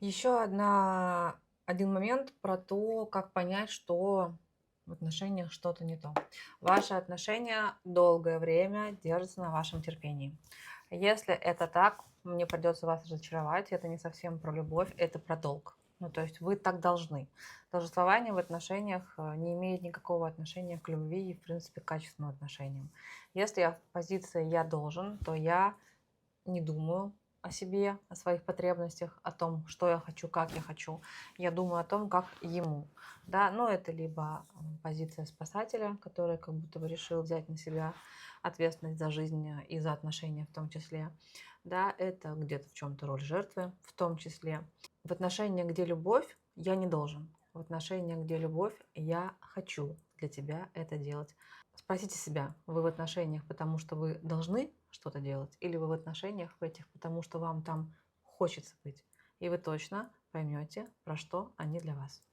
Один момент про то, как понять, что в отношениях что-то не то. Ваши отношения долгое время держатся на вашем терпении. Если это так, мне придется вас разочаровать. Это не совсем про любовь, это про долг. Ну, то есть вы так должны. Должествование в отношениях не имеет никакого отношения к любви и, в принципе, к качественным отношениям. Если я в позиции «я должен», то я не думаю о себе, о своих потребностях, о том, что я хочу, как я хочу. Я думаю о том, как ему. Да, ну это либо позиция спасателя, который как будто бы решил взять на себя ответственность за жизнь и за отношения в том числе. Да, это где-то в чем-то роль жертвы в том числе. В отношениях, где любовь, я не должен. В отношениях, где любовь, я хочу для тебя это делать. Спросите себя, вы в отношениях, потому что вы должны что-то делать, или вы в отношениях в этих, потому что вам там хочется быть. И вы точно поймете, про что они для вас.